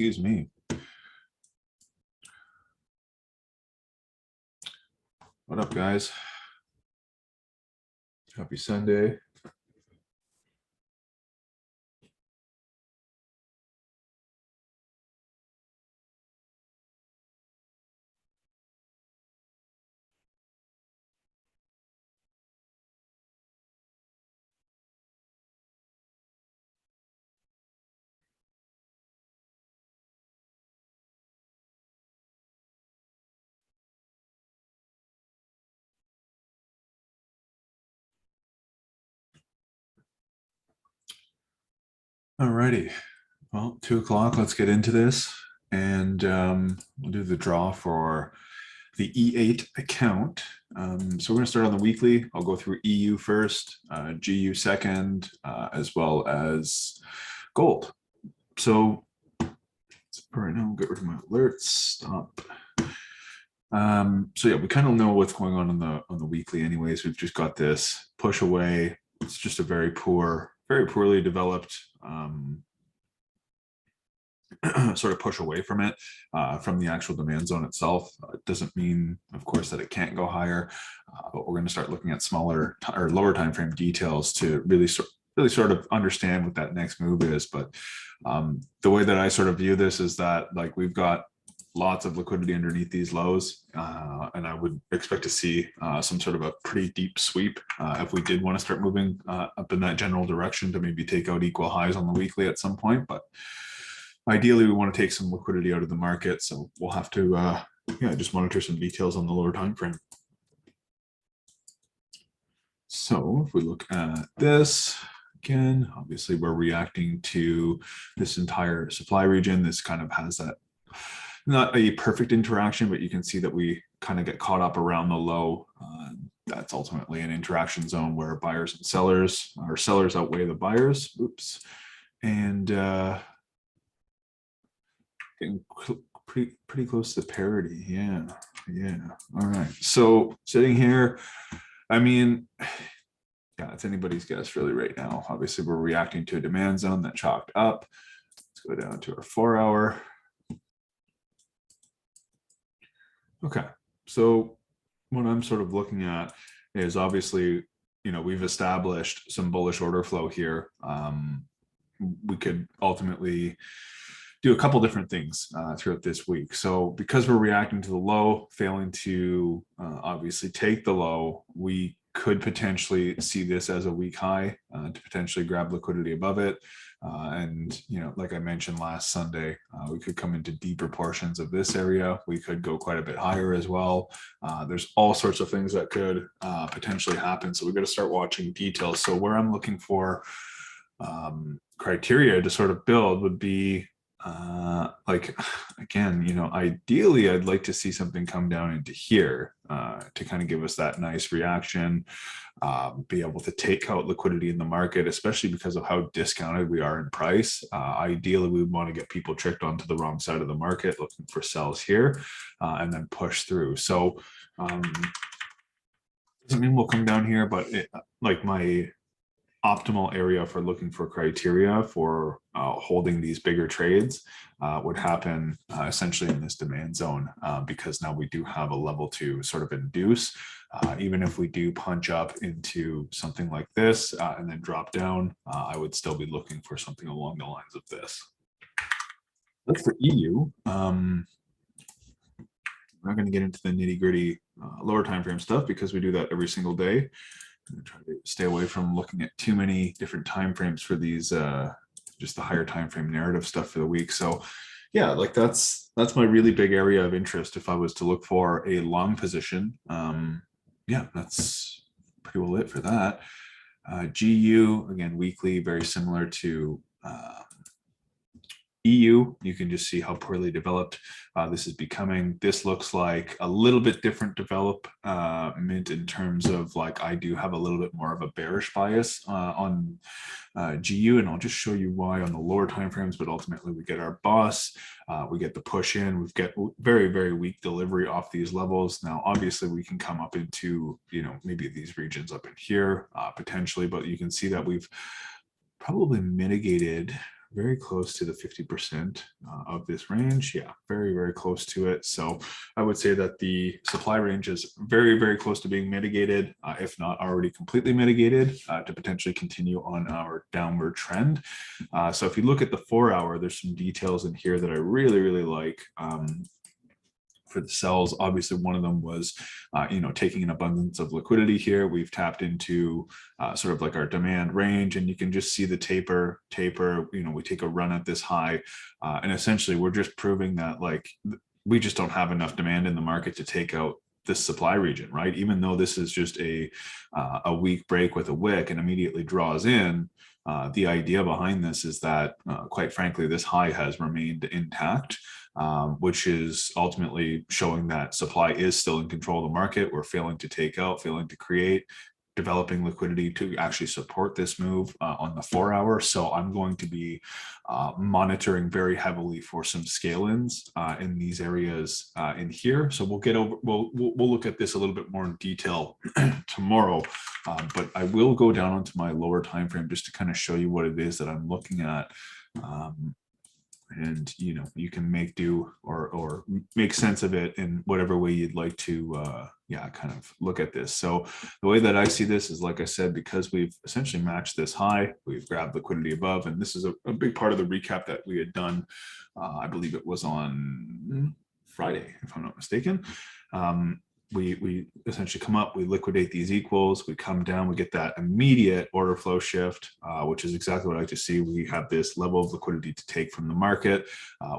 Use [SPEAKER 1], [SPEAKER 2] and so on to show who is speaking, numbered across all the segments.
[SPEAKER 1] Excuse me. What up, guys? Happy Sunday. Alrighty. Well, 2 o'clock. Let's get into this, and we'll do the draw for the E8 account. So we're going to start on the weekly. I'll go through EU first, GU second, as well as gold. So right now, I'll get rid of my alerts. Stop. So yeah, we kind of know what's going on the weekly anyways. We've just got this push away. It's just a very poorly developed sort of push away from it, from the actual demand zone itself. It doesn't mean, of course, that it can't go higher, but we're going to start looking at smaller or lower time frame details to really sort of understand what that next move is. But the way that I sort of view this is that, like, we've got lots of liquidity underneath these lows, and I would expect to see some sort of a pretty deep sweep if we did want to start moving up in that general direction to maybe take out equal highs on the weekly at some point. But ideally, we want to take some liquidity out of the market, so we'll have to just monitor some details on the lower time frame. So if we look at this again, obviously we're reacting to this entire supply region. This kind of has that, not a perfect interaction, but you can see that we kind of get caught up around the low. That's ultimately an interaction zone where buyers and sellers, or sellers outweigh the buyers. Oops. And getting pretty close to parity. Yeah. All right. So sitting here, I mean, yeah, it's anybody's guess really right now. Obviously, we're reacting to a demand zone that chalked up. Let's go down to our 4-hour. Okay, so what I'm sort of looking at is, obviously, we've established some bullish order flow here. We could ultimately do a couple different things throughout this week. So because we're reacting to the low, failing to obviously take the low, we could potentially see this as a weak high to potentially grab liquidity above it. And, like I mentioned last Sunday, we could come into deeper portions of this area. We could go quite a bit higher as well. There's all sorts of things that could potentially happen. So we've got to start watching details. So where I'm looking for criteria to sort of build would be, like, again, ideally I'd like to see something come down into here to kind of give us that nice reaction, be able to take out liquidity in the market, especially because of how discounted we are in price. Ideally, we would want to get people tricked onto the wrong side of the market, looking for sells here, and then push through. So doesn't mean we'll come down here, but like, my optimal area for looking for criteria for holding these bigger trades would happen essentially in this demand zone, because now we do have a level to sort of induce. Even if we do punch up into something like this and then drop down, I would still be looking for something along the lines of this. That's for EU. I'm not going to get into the nitty gritty lower time frame stuff because we do that every single day. I'm going to try to stay away from looking at too many different time frames for these, just the higher time frame narrative stuff for the week. So yeah, like, that's my really big area of interest if I was to look for a long position. Yeah, that's pretty well it for that. GU, again, weekly, very similar to EU. You can just see how poorly developed this is becoming. This looks like a little bit different development in terms of, like, I do have a little bit more of a bearish bias on GU, and I'll just show you why on the lower timeframes. But ultimately, we get our boss, we get the push in, we get very, very weak delivery off these levels. Now, obviously, we can come up into, maybe these regions up in here potentially, but you can see that we've probably mitigated very close to the 50% of this range. Yeah, very, very close to it. So I would say that the supply range is very, very close to being mitigated, if not already completely mitigated, to potentially continue on our downward trend. So if you look at the 4-hour, there's some details in here that I really, really like. For the sells, obviously one of them was, taking an abundance of liquidity here. We've tapped into sort of like our demand range, and you can just see the taper. We take a run at this high, and essentially we're just proving that like we just don't have enough demand in the market to take out this supply region, right? Even though this is just a weak break with a wick and immediately draws in. The idea behind this is that, quite frankly, this high has remained intact. Which is ultimately showing that supply is still in control of the market. We're failing to take out, failing to create, developing liquidity to actually support this move on the 4-hour. So I'm going to be monitoring very heavily for some scale-ins in these areas in here. So we'll look at this a little bit more in detail tomorrow. But I will go down onto my lower time frame just to kind of show you what it is that I'm looking at. And you can make do or make sense of it in whatever way you'd like to kind of look at this. So the way that I see this is, like I said, because we've essentially matched this high, we've grabbed liquidity above, and this is a big part of the recap that we had done. I believe it was on Friday, if I'm not mistaken. We essentially come up, we liquidate these equals, we come down, we get that immediate order flow shift, which is exactly what I like to see. We have this level of liquidity to take from the market.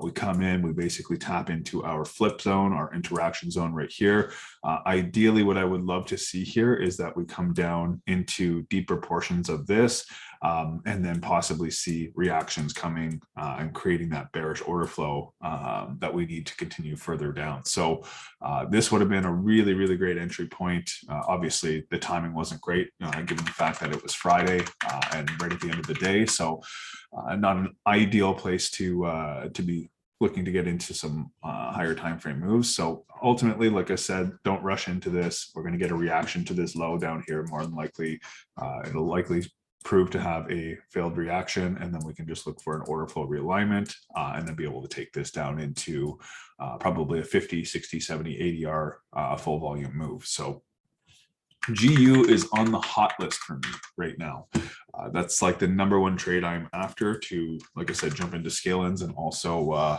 [SPEAKER 1] We come in, we basically tap into our flip zone, our interaction zone right here. Ideally, what I would love to see here is that we come down into deeper portions of this, and then possibly see reactions coming and creating that bearish order flow that we need to continue further down. So this would have been a really, really great entry point. Obviously, the timing wasn't great, given the fact that it was Friday and right at the end of the day. So not an ideal place to be looking to get into some higher time frame moves. So ultimately, like I said, don't rush into this. We're going to get a reaction to this low down here. More than likely, it'll likely prove to have a failed reaction, and then we can just look for an order flow realignment and then be able to take this down into probably a 50, 60, 70, ADR full volume move. So GU is on the hot list for me right now. That's like the #1 trade I'm after to, like I said, jump into scale ins and also,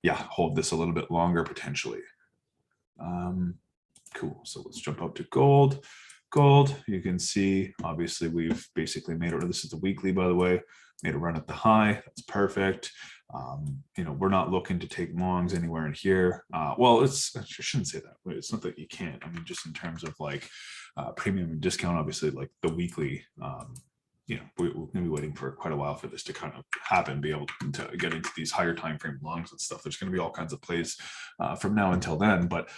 [SPEAKER 1] hold this a little bit longer potentially. Cool. So let's jump up to gold. Gold, you can see, obviously, we've basically made it. This is the weekly, by the way, made a run at the high. That's perfect. We're not looking to take longs anywhere in here. Well, I shouldn't say that. It's not that you can't. I mean, just in terms of like premium and discount, obviously, like the weekly, we're going to be waiting for quite a while for this to kind of happen, be able to get into these higher time frame longs and stuff. There's going to be all kinds of plays from now until then. But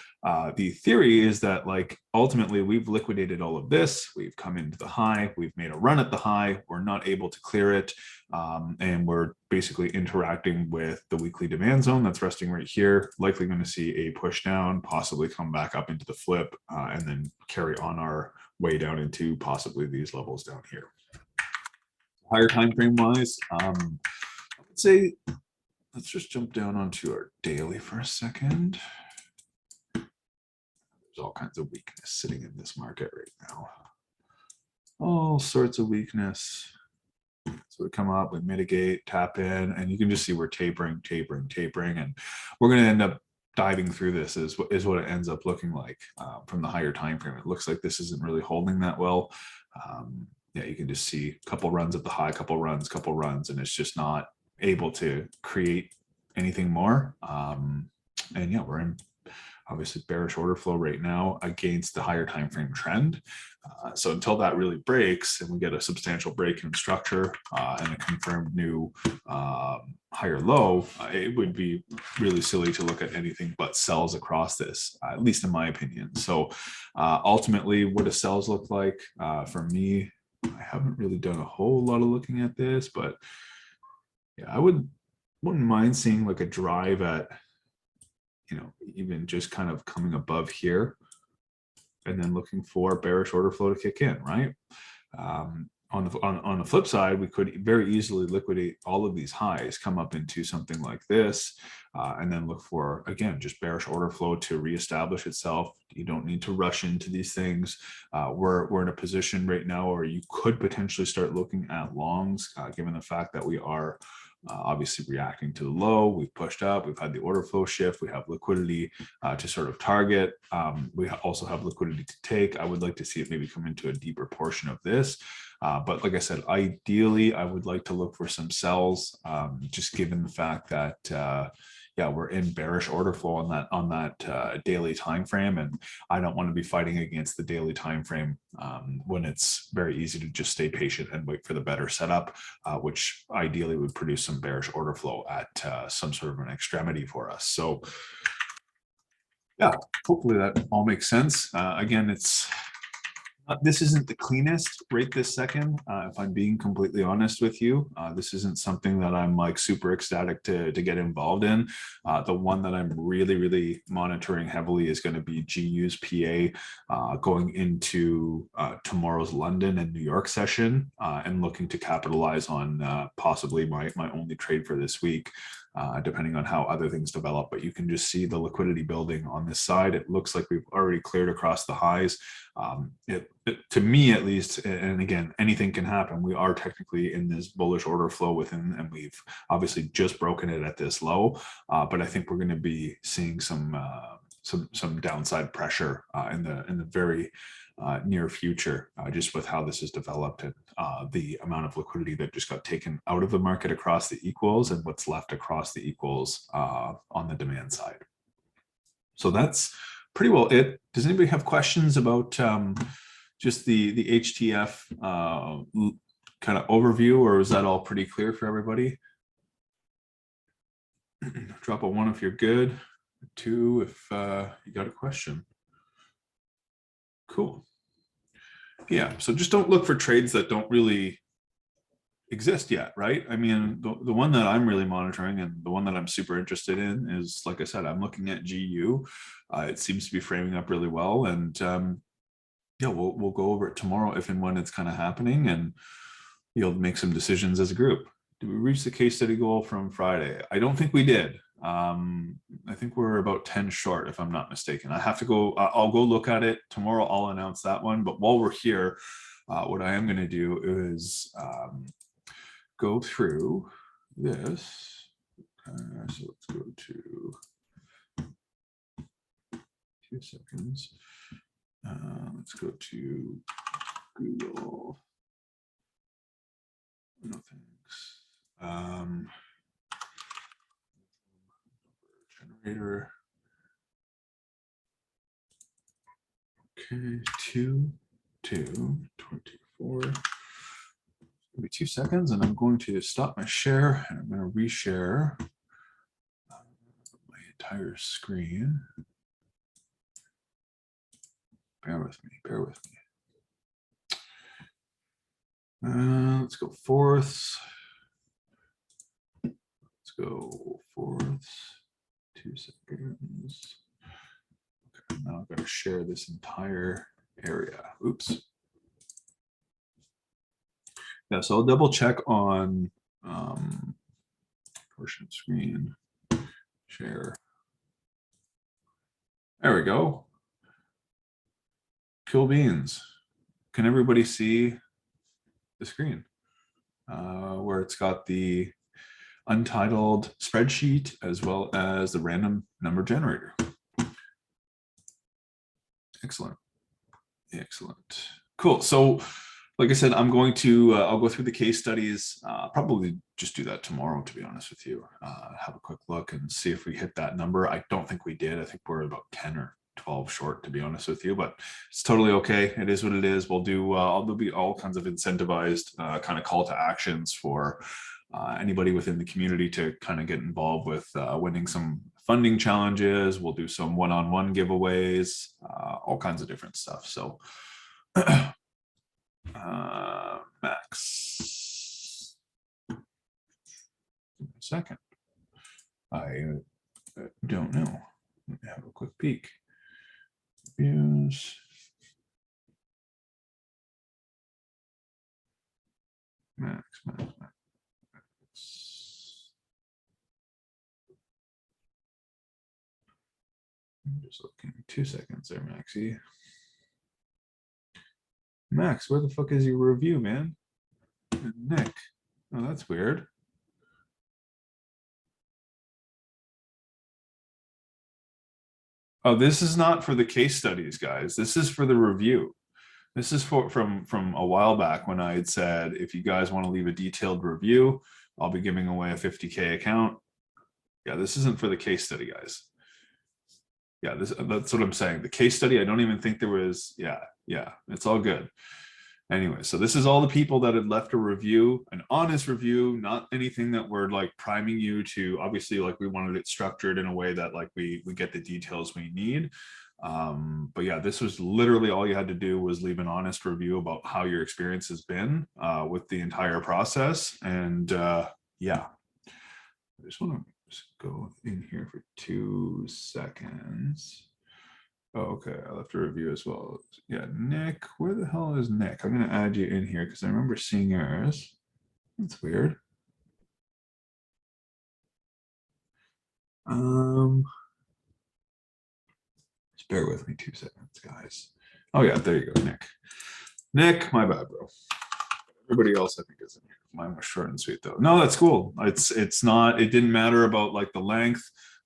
[SPEAKER 1] the theory is that, like, ultimately we've liquidated all of this. We've come into the high. We've made a run at the high. We're not able to clear it. And we're basically interacting with the weekly demand zone that's resting right here. Likely going to see a push down, possibly come back up into the flip, and then carry on our way down into possibly these levels down here. Higher time frame wise, I would say let's just jump down onto our daily for a second. There's all kinds of weakness sitting in this market right now. All sorts of weakness. So we come up, we mitigate, tap in, and you can just see we're tapering, and we're going to end up diving through this is what it ends up looking like from the higher time frame. It looks like this isn't really holding that well. You can just see a couple runs at the high, couple runs, and it's just not able to create anything more. We're in obviously bearish order flow right now against the higher time frame trend. So until that really breaks and we get a substantial break in structure and a confirmed new higher low, it would be really silly to look at anything but sells across this, at least in my opinion. So ultimately, what do sells look like? For me, I haven't really done a whole lot of looking at this, but I wouldn't mind seeing like a drive at, even just kind of coming above here and then looking for bearish order flow to kick in, right? on the flip side, we could very easily liquidate all of these highs, come up into something like this, and then look for, again, just bearish order flow to reestablish itself. You don't need to rush into these things. We're in a position right now where you could potentially start looking at longs, given the fact that we are obviously reacting to the low. We've pushed up, we've had the order flow shift, we have liquidity to sort of target. We also have liquidity to take. I would like to see it maybe come into a deeper portion of this. But like I said, ideally, I would like to look for some sells, just given the fact that yeah, we're in bearish order flow on that daily time frame, and I don't want to be fighting against the daily time frame when it's very easy to just stay patient and wait for the better setup, which ideally would produce some bearish order flow at some sort of an extremity for us. So yeah, hopefully that all makes sense. Again, this isn't the cleanest right this second, if I'm being completely honest with you. This isn't something that I'm like super ecstatic to get involved in. The one that I'm really monitoring heavily is going to be GU's PA going into tomorrow's London and New York session, and looking to capitalize on possibly my only trade for this week. Depending on how other things develop, but you can just see the liquidity building on this side. It looks like we've already cleared across the highs. To me at least, and again, anything can happen. We are technically in this bullish order flow within, and we've obviously just broken it at this low. But I think we're going to be seeing some downside pressure in the very near future, just with how this is developed and the amount of liquidity that just got taken out of the market across the equals and what's left across the equals on the demand side. So that's pretty well it. Does anybody have questions about just the HTF kind of overview, or is that all pretty clear for everybody? Drop a 1 if you're good, 2 if you got a question. Cool. Yeah, so just don't look for trades that don't really exist yet, right? I mean, the one that I'm really monitoring and the one that I'm super interested in is, like I said, I'm looking at GU. It seems to be framing up really well, and yeah, we'll go over it tomorrow if and when it's kind of happening, and you'll make some decisions as a group. Did we reach the case study goal from Friday? I don't think we did. I think we're about 10 short, if I'm not mistaken. I have to go, I'll go look at it tomorrow. I'll announce that one. But while we're here, what I am going to do is go through this. So let's go to 2 seconds. Let's go to Google. No thanks. Generator. Okay, 2/2/24. Give me 2 seconds, and I'm going to stop my share, and I'm going to reshare my entire screen. Bear with me. Bear with me. Let's go fourths. Let's go fourths. 2 seconds. Okay, now I've got to share this entire area. Oops. Yeah, so I'll double check on portion of screen, share. There we go. Cool beans. Can everybody see the screen where it's got the untitled spreadsheet as well as the random number generator? Excellent. Excellent. Cool. So like I said, I'm going to, I'll go through the case studies, probably just do that tomorrow, to be honest with you, have a quick look and see if we hit that number. I don't think we did. I think we're about 10 or 12 short, to be honest with you, but it's totally okay. It is what it is. We'll do, there'll be all kinds of incentivized kind of call to actions for anybody within the community to kind of get involved with winning some funding challenges. We'll do some one-on-one giveaways, all kinds of different stuff. So Max, a second. I don't know. Let me have a quick peek. Views. Max. I'm just looking 2 seconds there, Maxie. Max, where the fuck is your review, man? Nick. Oh, that's weird. Oh, this is not for the case studies, guys. This is for the review. This is from a while back when I had said, if you guys want to leave a detailed review, I'll be giving away a 50K account. Yeah, this isn't for the case study, guys. Yeah, that's what I'm saying. The case study, I don't even think there was, yeah, it's all good. Anyway, so this is all the people that had left a review, an honest review, not anything that we're like priming you to. Obviously, like we wanted it structured in a way that like we get the details we need. But yeah, this was literally all you had to do was leave an honest review about how your experience has been with the entire process. And yeah, I just want to just go in here for 2 seconds. Oh, okay, I left a review as well. Yeah, Nick, where the hell is Nick? I'm gonna add you in here because I remember seeing yours. That's weird. Just bear with me 2 seconds, guys. Oh yeah, there you go, Nick. Nick, my bad, bro. Everybody else I think is in here. Mine was short and sweet though. No, that's cool. It's not, it didn't matter about like the length.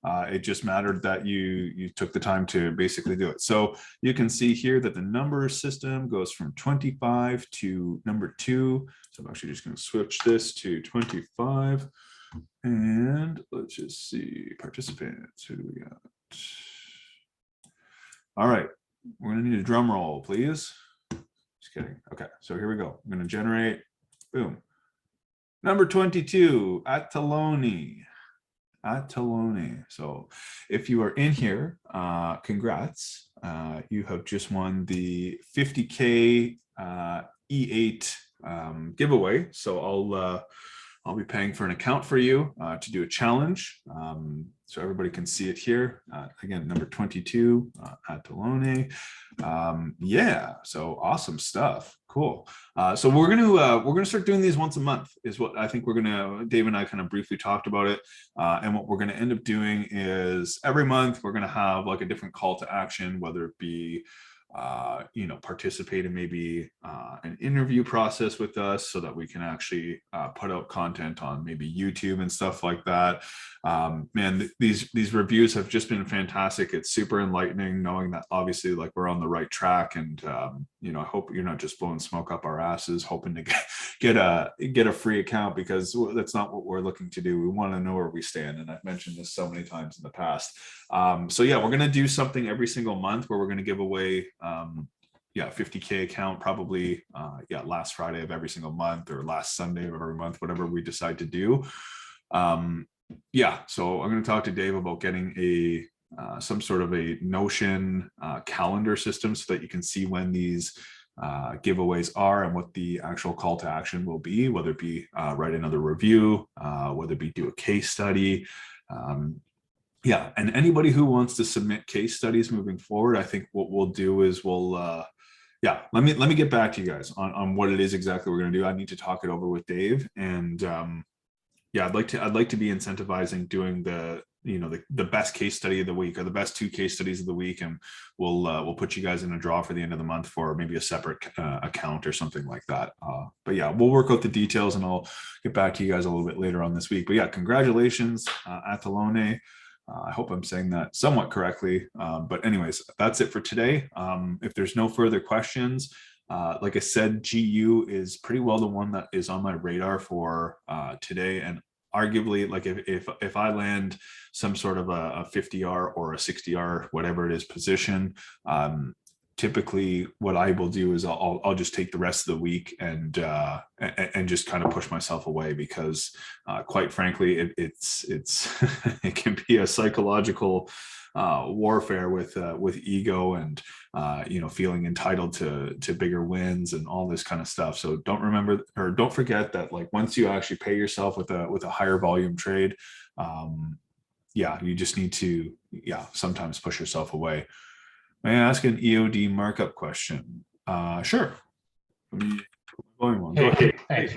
[SPEAKER 1] It just mattered that you took the time to basically do it. So you can see here that the number system goes from 25 to number 2. So I'm actually just going to switch this to 25. And let's just see participants. Who do we got? All right, we're going to need a drum roll, please. Just kidding. Okay, so here we go. I'm going to generate. Boom. Number 22, Atalone. So if you are in here, congrats. You have just won the 50K E8 giveaway. So I'll be paying for an account for you to do a challenge. So everybody can see it here. Again, number 22, Atalone. Yeah, so awesome stuff. Cool. So we're gonna start doing these once a month is what I think Dave and I kind of briefly talked about it. And what we're gonna end up doing is every month we're gonna have like a different call to action, whether it be participate in maybe an interview process with us so that we can actually put out content on maybe YouTube and stuff like that. Man, these reviews have just been fantastic. It's super enlightening knowing that obviously like we're on the right track, and I hope you're not just blowing smoke up our asses hoping to get a free account, because that's not what we're looking to do. We want to know where we stand, and I've mentioned this so many times in the past. So yeah, we're going to do something every single month where we're going to give away 50K account, probably last Friday of every single month or last Sunday of every month, whatever we decide to do. So I'm going to talk to Dave about getting some sort of a Notion calendar system so that you can see when these giveaways are and what the actual call to action will be, whether it be write another review, whether it be do a case study. And anybody who wants to submit case studies moving forward, I think what we'll do is let me get back to you guys on what it is exactly we're going to do. I need to talk it over with Dave, and I'd like to be incentivizing doing the best case study of the week or the best 2 case studies of the week, and we'll put you guys in a draw for the end of the month for maybe a separate account or something like that. But yeah, we'll work out the details and I'll get back to you guys a little bit later on this week. But yeah, congratulations, Atalone. I hope I'm saying that somewhat correctly. But anyways, that's it for today. If there's no further questions, like I said, GU is pretty well the one that is on my radar for today. And arguably, like if I land some sort of a 50R or a 60R, whatever it is, position, typically what I will do is I'll just take the rest of the week and just kind of push myself away, because quite frankly, it's it can be a psychological warfare with ego and feeling entitled to bigger wins and all this kind of stuff. So don't forget that like once you actually pay yourself with a higher volume trade, you just need to sometimes push yourself away. May I ask an EOD markup question? Sure.
[SPEAKER 2] Hey, thanks.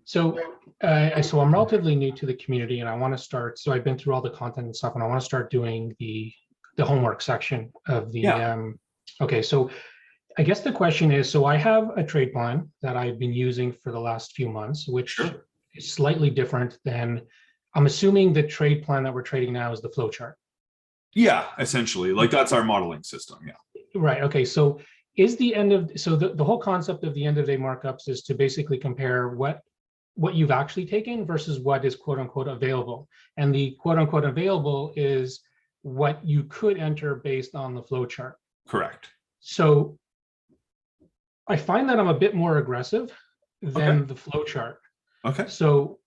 [SPEAKER 2] So I'm relatively new to the community, and I want to start. So I've been through all the content and stuff, and I want to start doing the homework section of the.
[SPEAKER 1] Yeah.
[SPEAKER 2] Okay, so I guess the question is, so I have a trade plan that I've been using for the last few months, which
[SPEAKER 1] Sure.
[SPEAKER 2] is slightly different than. I'm assuming the trade plan that we're trading now is the flow chart.
[SPEAKER 1] Yeah, essentially, like that's our modeling system. Yeah.
[SPEAKER 2] Right. Okay. So is the end of so the whole concept of the end of day markups is to basically compare what you've actually taken versus what is quote unquote available. And the quote unquote available is what you could enter based on the flow chart.
[SPEAKER 1] Correct.
[SPEAKER 2] So I find that I'm a bit more aggressive than the flow chart.
[SPEAKER 1] Okay.
[SPEAKER 2] So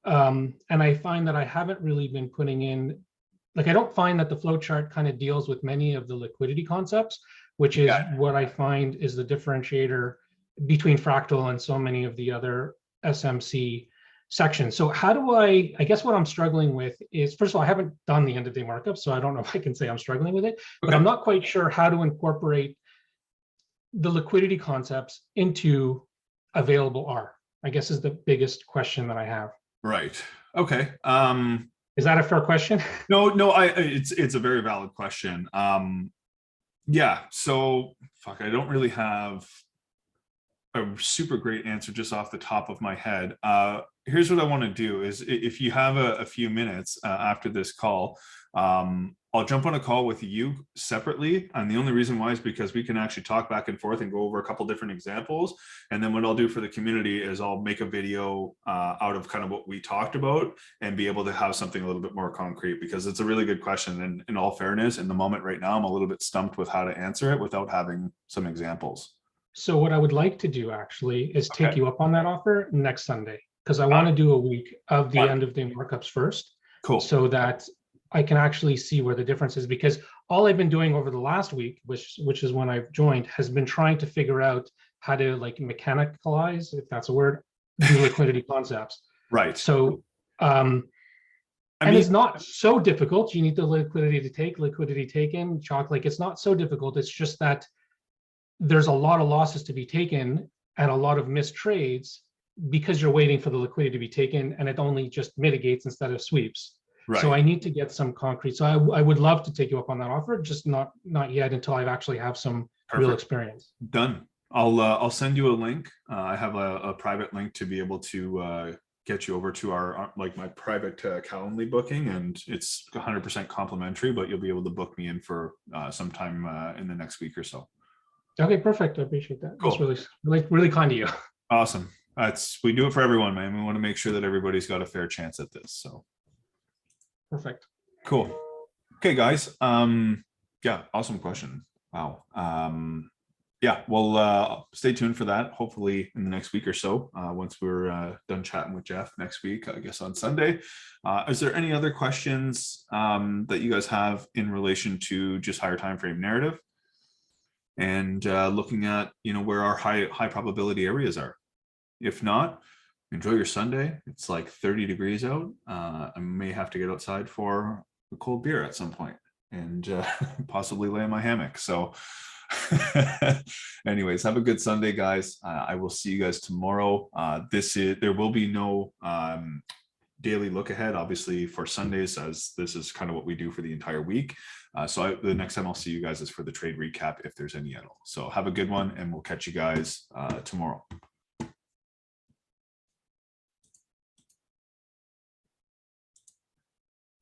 [SPEAKER 2] and I find that I haven't really been putting in, like, I don't find that the flow chart kind of deals with many of the liquidity concepts, which is what I find is the differentiator between Fractal and so many of the other SMC sections. So how do I guess what I'm struggling with is, first of all, I haven't done the end of day markup, so I don't know if I can say I'm struggling with it, but I'm not quite sure how to incorporate the liquidity concepts into available R, I guess, is the biggest question that I have.
[SPEAKER 1] Right. Okay.
[SPEAKER 2] Is that a fair question?
[SPEAKER 1] No, it's a very valid question. Yeah, so fuck, I don't really have a super great answer just off the top of my head. Here's what I want to do is, if you have a few minutes after this call, I'll jump on a call with you separately. And the only reason why is because we can actually talk back and forth and go over a couple different examples. And then what I'll do for the community is I'll make a video out of kind of what we talked about and be able to have something a little bit more concrete, because it's a really good question. And in all fairness, in the moment right now, I'm a little bit stumped with how to answer it without having some examples.
[SPEAKER 2] So what I would like to do actually is take you up on that offer next Sunday, because I want to do a week of the end of day markups first.
[SPEAKER 1] Cool.
[SPEAKER 2] So that I can actually see where the difference is, because all I've been doing over the last week, which is when I've joined, has been trying to figure out how to, like, mechanicalize, if that's a word, the liquidity concepts.
[SPEAKER 1] Right.
[SPEAKER 2] So and it's not so difficult. You need the liquidity to take, liquidity taken, chalk, like, it's not so difficult. It's just that there's a lot of losses to be taken and a lot of missed trades because you're waiting for the liquidity to be taken, and it only just mitigates instead of sweeps. Right. So I need to get some concrete. So I would love to take you up on that offer, just not yet, until I actually have some real experience.
[SPEAKER 1] Done. I'll send you a link. I have a private link to be able to get you over to our, like, my private Calendly booking, and it's 100% complimentary, but you'll be able to book me in for sometime in the next week or so.
[SPEAKER 2] Okay, perfect. I appreciate that.
[SPEAKER 1] Cool.
[SPEAKER 2] That's really kind of you.
[SPEAKER 1] Awesome. We do it for everyone, man. We want to make sure that everybody's got a fair chance at this. So
[SPEAKER 2] perfect.
[SPEAKER 1] Cool. Okay, guys. Yeah, awesome question. Wow. Yeah, well, stay tuned for that. Hopefully in the next week or so, once we're done chatting with Jeff next week, I guess on Sunday. Is there any other questions that you guys have in relation to just higher time frame narrative and looking at, where our high probability areas are? If not, enjoy your Sunday. It's like 30 degrees out. I may have to get outside for a cold beer at some point and possibly lay in my hammock. So anyways, have a good Sunday, guys. I will see you guys tomorrow. There will be no daily look ahead, obviously, for Sundays, as this is kind of what we do for the entire week. So the next time I'll see you guys is for the trade recap, if there's any at all. So have a good one, and we'll catch you guys tomorrow.